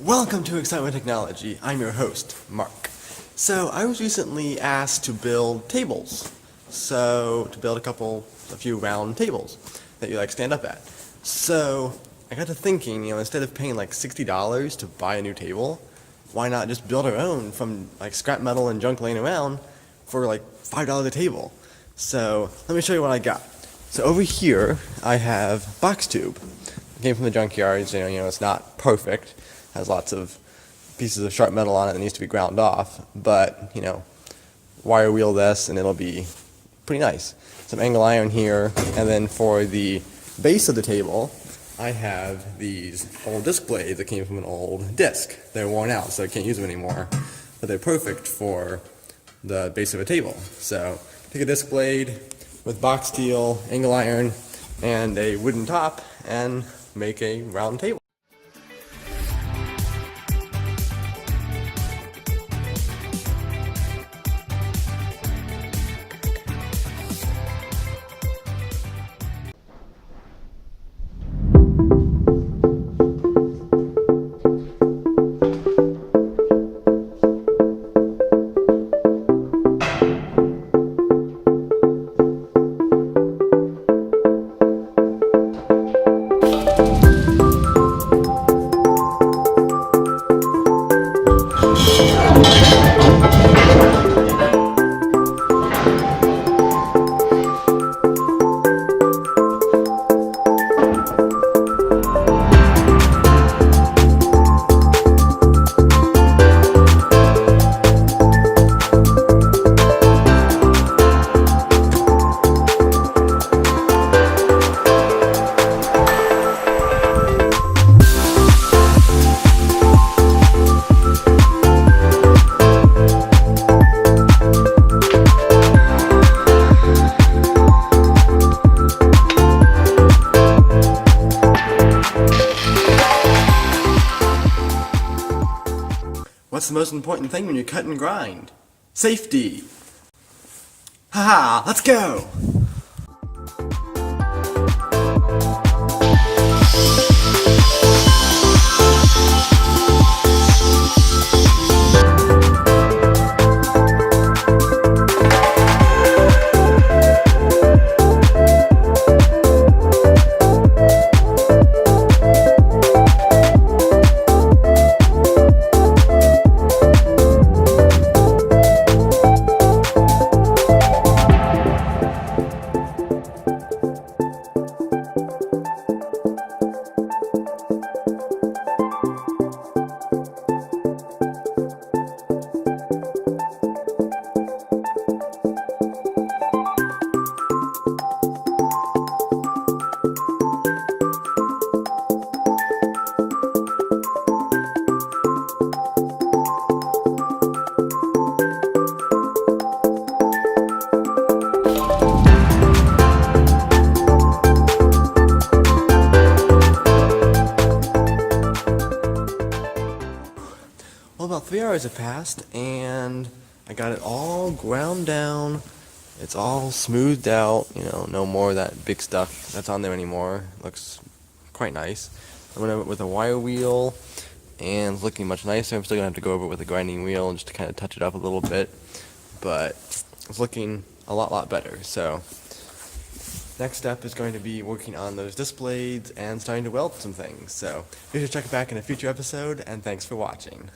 Welcome to Excitement Technology. I'm your host, Mark. So I was recently asked to build tables. To build a few round tables that you stand up at. So I got to thinking, instead of paying like $60 to buy a new table, why not just build our own from scrap metal and junk laying around for $5 a table? So let me show you what I got. So over here I have box tube. It came from the junkyards. It's not perfect. Has lots of pieces of sharp metal on it that needs to be ground off, but wire wheel this and it'll be pretty nice. Some angle iron here, and then for the base of the table I have these old disc blades that came from an old disc. They're worn out, so I can't use them anymore, but they're perfect for the base of a table. So take a disc blade with box steel, angle iron, and a wooden top and make a round table. What's the most important thing when you cut and grind? Safety! Haha, let's go! Well, about 3 hours have passed, and I got it all ground down. It's all smoothed out, no more of that big stuff that's on there anymore. Looks quite nice. I went over it with a wire wheel, and it's looking much nicer. I'm still going to have to go over it with a grinding wheel just to kind of touch it up a little bit, but it's looking a lot better. So next step is going to be working on those disc blades and starting to weld some things. So be sure to check back in a future episode, and thanks for watching.